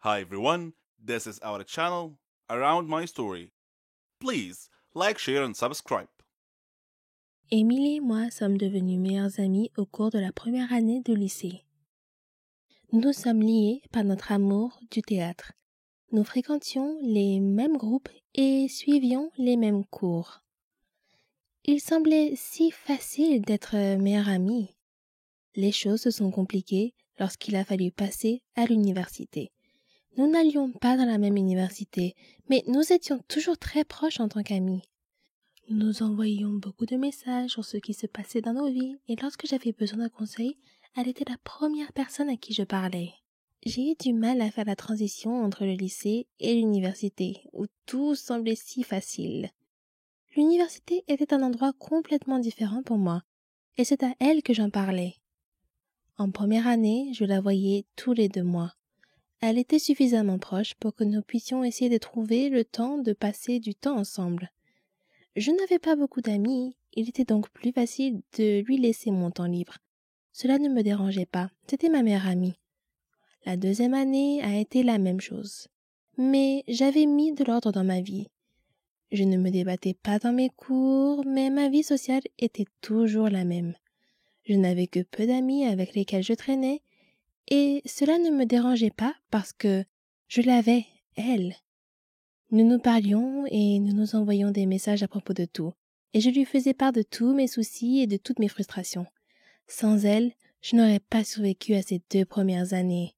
Hi everyone, this is our channel Around My Story. Please like, share and subscribe. Émilie et moi sommes devenus meilleures amies au cours de la première année de lycée. Nous sommes liés par notre amour du théâtre. Nous fréquentions les mêmes groupes et suivions les mêmes cours. Il semblait si facile d'être meilleures amies. Les choses se sont compliquées lorsqu'il a fallu passer à l'université. Nous n'allions pas dans la même université, mais nous étions toujours très proches en tant qu'amis. Nous nous envoyions beaucoup de messages sur ce qui se passait dans nos vies et lorsque j'avais besoin d'un conseil, elle était la première personne à qui je parlais. J'ai eu du mal à faire la transition entre le lycée et l'université, où tout semblait si facile. L'université était un endroit complètement différent pour moi, et c'est à elle que j'en parlais. En première année, je la voyais tous les 2 mois. Elle était suffisamment proche pour que nous puissions essayer de trouver le temps de passer du temps ensemble. Je n'avais pas beaucoup d'amis, il était donc plus facile de lui laisser mon temps libre. Cela ne me dérangeait pas, c'était ma meilleure amie. La deuxième année a été la même chose. Mais j'avais mis de l'ordre dans ma vie. Je ne me débattais pas dans mes cours, mais ma vie sociale était toujours la même. Je n'avais que peu d'amis avec lesquels je traînais, et cela ne me dérangeait pas parce que je l'avais, elle. Nous nous parlions et nous nous envoyions des messages à propos de tout, et je lui faisais part de tous mes soucis et de toutes mes frustrations. Sans elle, je n'aurais pas survécu à ces 2 premières années.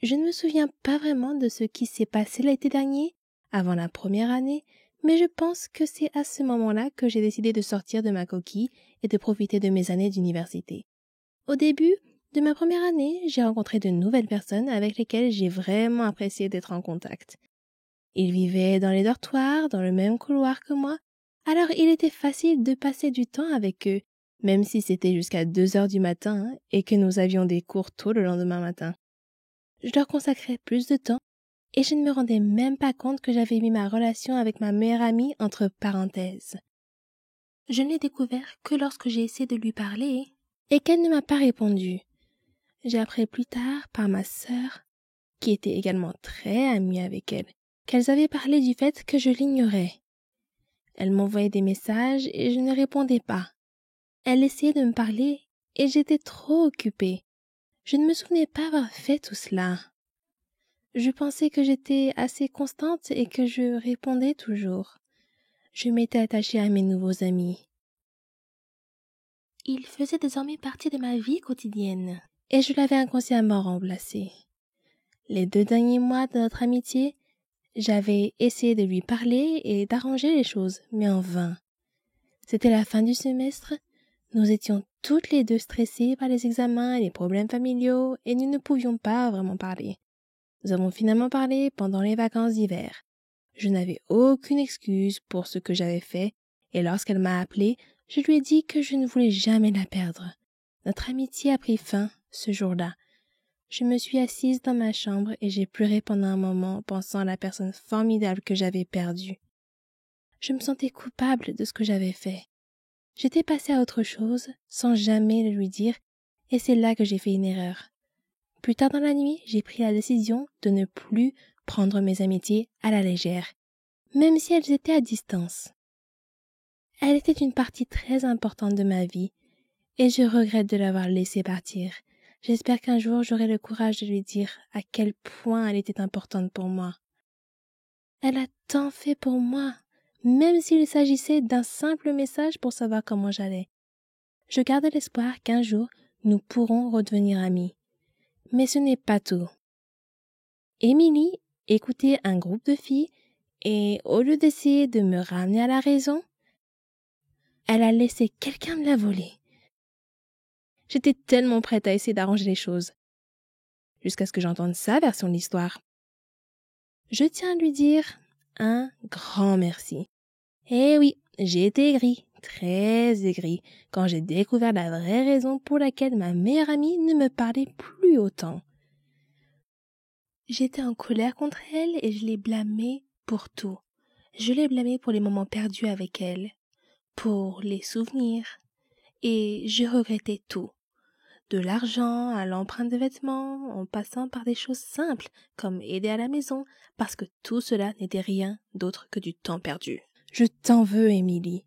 Je ne me souviens pas vraiment de ce qui s'est passé l'été dernier, avant la première année, mais je pense que c'est à ce moment-là que j'ai décidé de sortir de ma coquille et de profiter de mes années d'université. Au début de ma première année, j'ai rencontré de nouvelles personnes avec lesquelles j'ai vraiment apprécié d'être en contact. Ils vivaient dans les dortoirs, dans le même couloir que moi, alors il était facile de passer du temps avec eux, même si c'était jusqu'à 2 heures du matin et que nous avions des cours tôt le lendemain matin. Je leur consacrais plus de temps et je ne me rendais même pas compte que j'avais mis ma relation avec ma meilleure amie entre parenthèses. Je ne l'ai découvert que lorsque j'ai essayé de lui parler et qu'elle ne m'a pas répondu. J'ai appris plus tard par ma sœur, qui était également très amie avec elle, qu'elles avaient parlé du fait que je l'ignorais. Elle m'envoyait des messages et je ne répondais pas. Elle essayait de me parler et j'étais trop occupée. Je ne me souvenais pas avoir fait tout cela. Je pensais que j'étais assez constante et que je répondais toujours. Je m'étais attachée à mes nouveaux amis. Ils faisaient désormais partie de ma vie quotidienne et je l'avais inconsciemment remplacé. Les 2 derniers mois de notre amitié, j'avais essayé de lui parler et d'arranger les choses, mais en vain. C'était la fin du semestre, nous étions toutes les 2 stressées par les examens et les problèmes familiaux et nous ne pouvions pas vraiment parler. Nous avons finalement parlé pendant les vacances d'hiver. Je n'avais aucune excuse pour ce que j'avais fait et lorsqu'elle m'a appelée, je lui ai dit que je ne voulais jamais la perdre. Notre amitié a pris fin ce jour-là. Je me suis assise dans ma chambre et j'ai pleuré pendant un moment pensant à la personne formidable que j'avais perdue. Je me sentais coupable de ce que j'avais fait. J'étais passée à autre chose sans jamais le lui dire et c'est là que j'ai fait une erreur. Plus tard dans la nuit, j'ai pris la décision de ne plus prendre mes amitiés à la légère, même si elles étaient à distance. Elle était une partie très importante de ma vie et je regrette de l'avoir laissée partir. J'espère qu'un jour j'aurai le courage de lui dire à quel point elle était importante pour moi. Elle a tant fait pour moi, même s'il s'agissait d'un simple message pour savoir comment j'allais. Je garde l'espoir qu'un jour nous pourrons redevenir amis. Mais ce n'est pas tout. Émilie écoutait un groupe de filles et au lieu d'essayer de me ramener à la raison, elle a laissé quelqu'un me la voler. J'étais tellement prête à essayer d'arranger les choses, jusqu'à ce que j'entende sa version de l'histoire. Je tiens à lui dire un grand merci. Eh oui, j'ai été aigrie, très aigrie, quand j'ai découvert la vraie raison pour laquelle ma meilleure amie ne me parlait plus autant. J'étais en colère contre elle et je l'ai blâmée pour tout. Je l'ai blâmée pour les moments perdus avec elle, pour les souvenirs, et je regrettais tout. de l'argent à l'empreinte de vêtements, en passant par des choses simples comme aider à la maison, parce que tout cela n'était rien d'autre que du temps perdu. Je t'en veux, Émilie.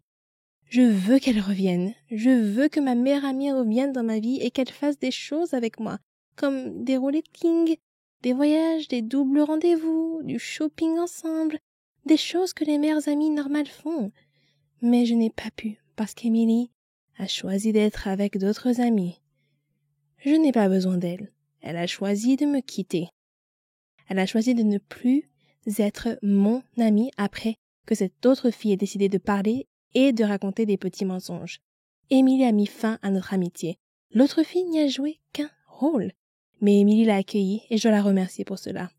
Je veux qu'elle revienne. Je veux que ma meilleure amie revienne dans ma vie et qu'elle fasse des choses avec moi, comme des rolletting, des voyages, des doubles rendez-vous, du shopping ensemble, des choses que les meilleures amies normales font. Mais je n'ai pas pu, parce qu'Émilie a choisi d'être avec d'autres amis. Je n'ai pas besoin d'elle. Elle a choisi de me quitter. Elle a choisi de ne plus être mon amie après que cette autre fille ait décidé de parler et de raconter des petits mensonges. Émilie a mis fin à notre amitié. L'autre fille n'y a joué qu'un rôle. Mais Émilie l'a accueillie et je dois la remercier pour cela.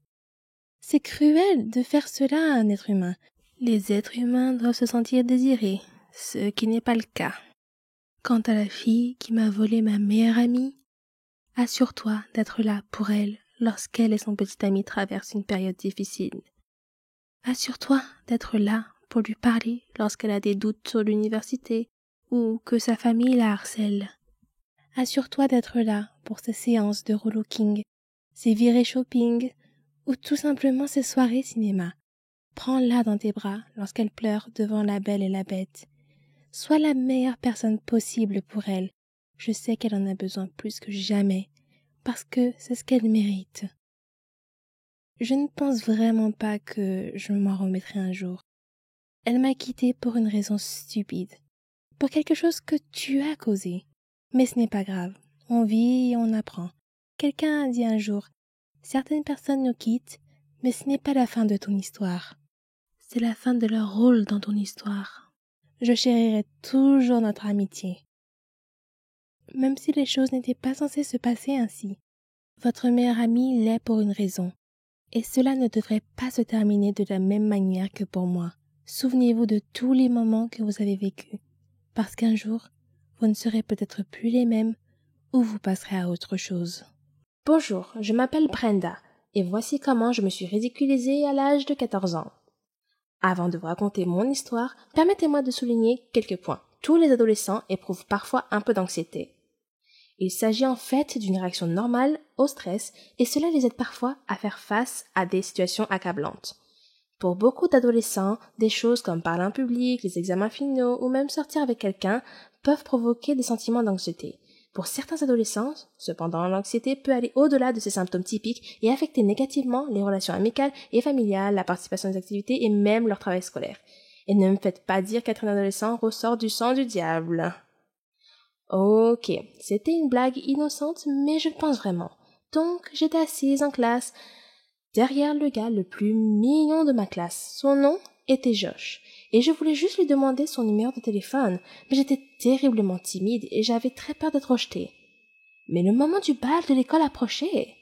C'est cruel de faire cela à un être humain. Les êtres humains doivent se sentir désirés, ce qui n'est pas le cas. Quant à la fille qui m'a volé ma meilleure amie, assure-toi d'être là pour elle lorsqu'elle et son petit ami traversent une période difficile. Assure-toi d'être là pour lui parler lorsqu'elle a des doutes sur l'université ou que sa famille la harcèle. Assure-toi d'être là pour ses séances de rollicking, ses virées shopping ou tout simplement ses soirées cinéma. Prends-la dans tes bras lorsqu'elle pleure devant La Belle et la Bête. Sois la meilleure personne possible pour elle. Je sais qu'elle en a besoin plus que jamais, parce que c'est ce qu'elle mérite. Je ne pense vraiment pas que je m'en remettrai un jour. Elle m'a quitté pour une raison stupide, pour quelque chose que tu as causé. Mais ce n'est pas grave, on vit et on apprend. Quelqu'un a dit un jour, certaines personnes nous quittent, mais ce n'est pas la fin de ton histoire. C'est la fin de leur rôle dans ton histoire. Je chérirai toujours notre amitié. Même si les choses n'étaient pas censées se passer ainsi. Votre meilleure amie l'est pour une raison. Et cela ne devrait pas se terminer de la même manière que pour moi. Souvenez-vous de tous les moments que vous avez vécus, parce qu'un jour, vous ne serez peut-être plus les mêmes ou vous passerez à autre chose. Bonjour, je m'appelle Brenda, et voici comment je me suis ridiculisée à l'âge de 14 ans. Avant de vous raconter mon histoire, permettez-moi de souligner quelques points. Tous les adolescents éprouvent parfois un peu d'anxiété. Il s'agit en fait d'une réaction normale au stress et cela les aide parfois à faire face à des situations accablantes. Pour beaucoup d'adolescents, des choses comme parler en public, les examens finaux ou même sortir avec quelqu'un peuvent provoquer des sentiments d'anxiété. Pour certains adolescents, cependant, l'anxiété peut aller au-delà de ces symptômes typiques et affecter négativement les relations amicales et familiales, la participation aux activités et même leur travail scolaire. Et ne me faites pas dire qu'être un adolescent ressort du sang du diable. Ok, c'était une blague innocente, mais je le pense vraiment. Donc, j'étais assise en classe, derrière le gars le plus mignon de ma classe. Son nom était Josh, et je voulais juste lui demander son numéro de téléphone, mais j'étais terriblement timide et j'avais très peur d'être rejetée. Mais le moment du bal de l'école approchait.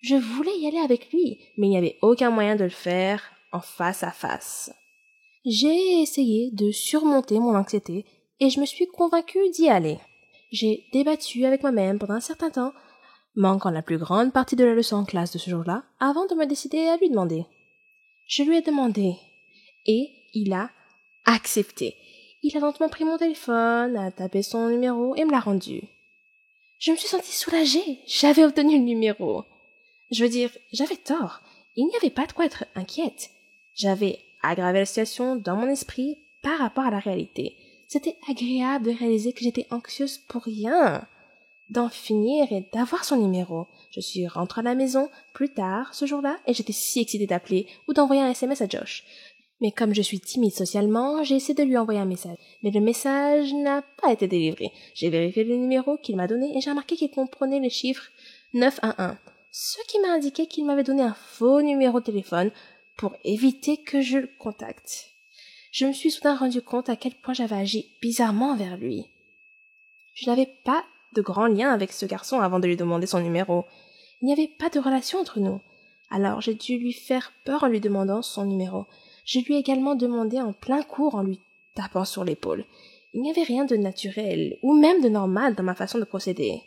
Je voulais y aller avec lui, mais il n'y avait aucun moyen de le faire en face à face. J'ai essayé de surmonter mon anxiété et je me suis convaincue d'y aller. J'ai débattu avec moi-même pendant un certain temps, manquant la plus grande partie de la leçon en classe de ce jour-là, avant de me décider à lui demander. Je lui ai demandé, et il a accepté. Il a lentement pris mon téléphone, a tapé son numéro et me l'a rendu. Je me suis sentie soulagée, j'avais obtenu le numéro. Je veux dire, j'avais tort, il n'y avait pas de quoi être inquiète. J'avais aggravé la situation dans mon esprit par rapport à la réalité. C'était agréable de réaliser que j'étais anxieuse pour rien. D'en finir et d'avoir son numéro. Je suis rentrée à la maison plus tard ce jour-là et j'étais si excitée d'appeler ou d'envoyer un SMS à Josh. Mais comme je suis timide socialement, j'ai essayé de lui envoyer un message. Mais le message n'a pas été délivré. J'ai vérifié le numéro qu'il m'a donné et j'ai remarqué qu'il comprenait les chiffres 911. Ce qui m'a indiqué qu'il m'avait donné un faux numéro de téléphone pour éviter que je le contacte. Je me suis soudain rendu compte à quel point j'avais agi bizarrement envers lui. Je n'avais pas de grand lien avec ce garçon avant de lui demander son numéro. Il n'y avait pas de relation entre nous. Alors j'ai dû lui faire peur en lui demandant son numéro. Je lui ai également demandé en plein cours en lui tapant sur l'épaule. Il n'y avait rien de naturel ou même de normal dans ma façon de procéder.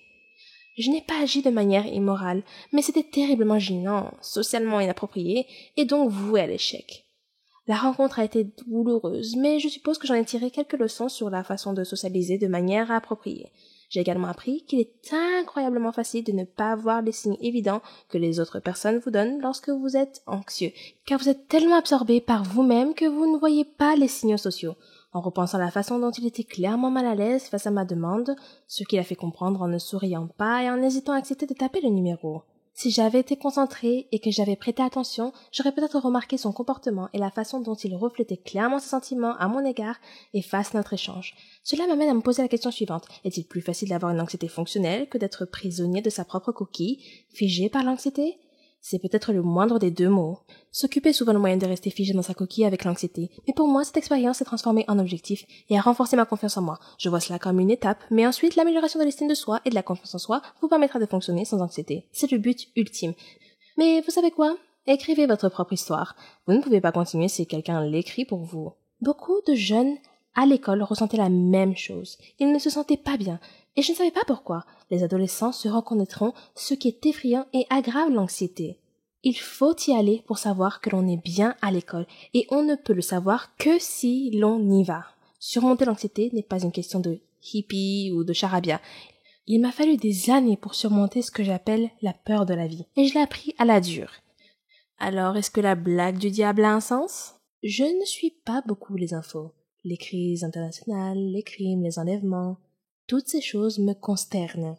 Je n'ai pas agi de manière immorale, mais c'était terriblement gênant, socialement inapproprié et donc voué à l'échec. La rencontre a été douloureuse, mais je suppose que j'en ai tiré quelques leçons sur la façon de socialiser de manière appropriée. J'ai également appris qu'il est incroyablement facile de ne pas voir les signes évidents que les autres personnes vous donnent lorsque vous êtes anxieux, car vous êtes tellement absorbé par vous-même que vous ne voyez pas les signaux sociaux. En repensant à la façon dont il était clairement mal à l'aise face à ma demande, ce qu'il a fait comprendre en ne souriant pas et en hésitant à accepter de taper le numéro. Si j'avais été concentrée et que j'avais prêté attention, j'aurais peut-être remarqué son comportement et la façon dont il reflétait clairement ses sentiments à mon égard et face à notre échange. Cela m'amène à me poser la question suivante. Est-il plus facile d'avoir une anxiété fonctionnelle que d'être prisonnier de sa propre coquille, figé par l'anxiété? C'est peut-être le moindre des deux mots. S'occuper est souvent le moyen de rester figé dans sa coquille avec l'anxiété. Mais pour moi, cette expérience s'est transformée en objectif et a renforcé ma confiance en moi. Je vois cela comme une étape, mais ensuite, l'amélioration de l'estime de soi et de la confiance en soi vous permettra de fonctionner sans anxiété. C'est le but ultime. Mais vous savez quoi? Écrivez votre propre histoire. Vous ne pouvez pas continuer si quelqu'un l'écrit pour vous. Beaucoup de jeunes à l'école ressentaient la même chose. Ils ne se sentaient pas bien. Et je ne savais pas pourquoi. Les adolescents se reconnaîtront ce qui est effrayant et aggrave l'anxiété. Il faut y aller pour savoir que l'on est bien à l'école, et on ne peut le savoir que si l'on y va. Surmonter l'anxiété n'est pas une question de hippie ou de charabia. Il m'a fallu des années pour surmonter ce que j'appelle la peur de la vie, et je l'ai appris à la dure. Alors, est-ce que la blague du diable a un sens? Je ne suis pas beaucoup les infos. Les crises internationales, les crimes, les enlèvements, toutes ces choses me consternent.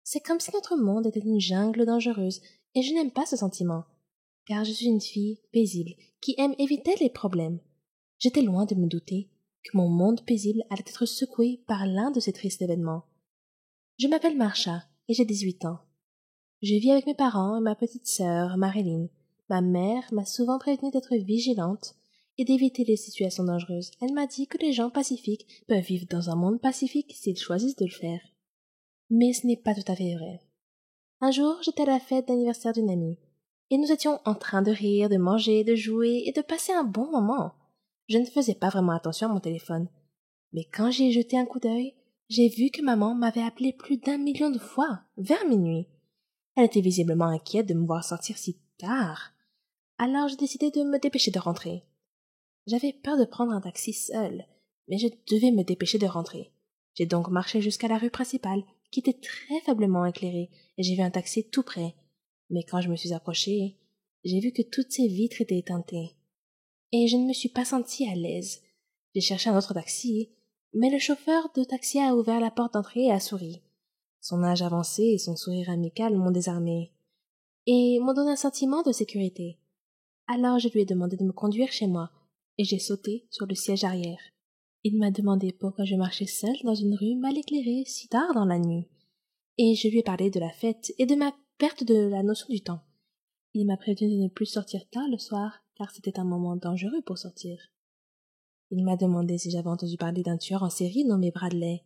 C'est comme si notre monde était une jungle dangereuse, et je n'aime pas ce sentiment, car je suis une fille paisible, qui aime éviter les problèmes. J'étais loin de me douter que mon monde paisible allait être secoué par l'un de ces tristes événements. Je m'appelle Marsha, et j'ai 18 ans. Je vis avec mes parents et ma petite sœur, Marilyn. Ma mère m'a souvent prévenue d'être vigilante et d'éviter les situations dangereuses. Elle m'a dit que les gens pacifiques peuvent vivre dans un monde pacifique s'ils choisissent de le faire. Mais ce n'est pas tout à fait vrai. Un jour, j'étais à la fête d'anniversaire d'une amie, et nous étions en train de rire, de manger, de jouer et de passer un bon moment. Je ne faisais pas vraiment attention à mon téléphone, mais quand j'y ai jeté un coup d'œil, j'ai vu que maman m'avait appelé plus d'1 million de fois, vers minuit. Elle était visiblement inquiète de me voir sortir si tard. Alors j'ai décidé de me dépêcher de rentrer. J'avais peur de prendre un taxi seul, mais je devais me dépêcher de rentrer. J'ai donc marché jusqu'à la rue principale, qui était très faiblement éclairée, et j'ai vu un taxi tout près. Mais quand je me suis approchée, j'ai vu que toutes ses vitres étaient éteintées. Et je ne me suis pas sentie à l'aise. J'ai cherché un autre taxi, mais le chauffeur de taxi a ouvert la porte d'entrée et a souri. Son âge avancé et son sourire amical m'ont désarmé, et m'ont donné un sentiment de sécurité. Alors je lui ai demandé de me conduire chez moi, et j'ai sauté sur le siège arrière. Il m'a demandé pourquoi je marchais seule dans une rue mal éclairée si tard dans la nuit. Et je lui ai parlé de la fête et de ma perte de la notion du temps. Il m'a prévenu de ne plus sortir tard le soir, car c'était un moment dangereux pour sortir. Il m'a demandé si j'avais entendu parler d'un tueur en série nommé Bradley.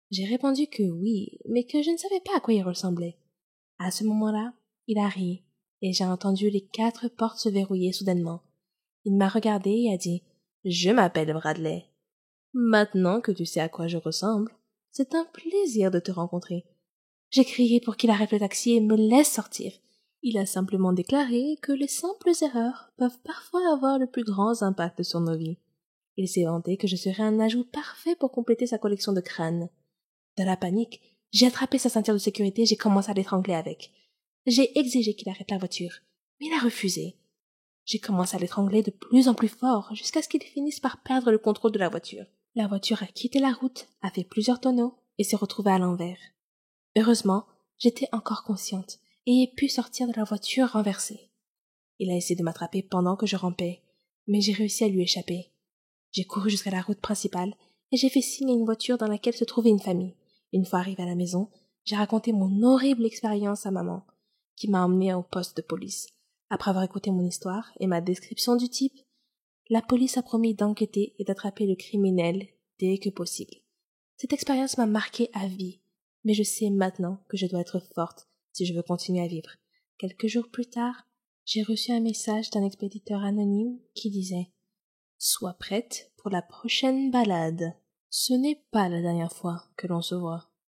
J'ai répondu que oui, mais que je ne savais pas à quoi il ressemblait. À ce moment-là, il a ri, et j'ai entendu les 4 portes se verrouiller soudainement. Il m'a regardé et a dit « Je m'appelle Bradley. Maintenant que tu sais à quoi je ressemble, c'est un plaisir de te rencontrer. » J'ai crié pour qu'il arrête le taxi et me laisse sortir. Il a simplement déclaré que les simples erreurs peuvent parfois avoir le plus grand impact sur nos vies. Il s'est vanté que je serais un ajout parfait pour compléter sa collection de crânes. Dans la panique, j'ai attrapé sa ceinture de sécurité et j'ai commencé à l'étrangler avec. J'ai exigé qu'il arrête la voiture, mais il a refusé. J'ai commencé à l'étrangler de plus en plus fort jusqu'à ce qu'il finisse par perdre le contrôle de la voiture. La voiture a quitté la route, a fait plusieurs tonneaux et s'est retrouvée à l'envers. Heureusement, j'étais encore consciente et ai pu sortir de la voiture renversée. Il a essayé de m'attraper pendant que je rampais, mais j'ai réussi à lui échapper. J'ai couru jusqu'à la route principale et j'ai fait signe à une voiture dans laquelle se trouvait une famille. Une fois arrivée à la maison, j'ai raconté mon horrible expérience à maman, qui m'a emmenée au poste de police. Après avoir écouté mon histoire et ma description du type, la police a promis d'enquêter et d'attraper le criminel dès que possible. Cette expérience m'a marquée à vie, mais je sais maintenant que je dois être forte si je veux continuer à vivre. Quelques jours plus tard, j'ai reçu un message d'un expéditeur anonyme qui disait « Sois prête pour la prochaine balade. Ce n'est pas la dernière fois que l'on se voit. »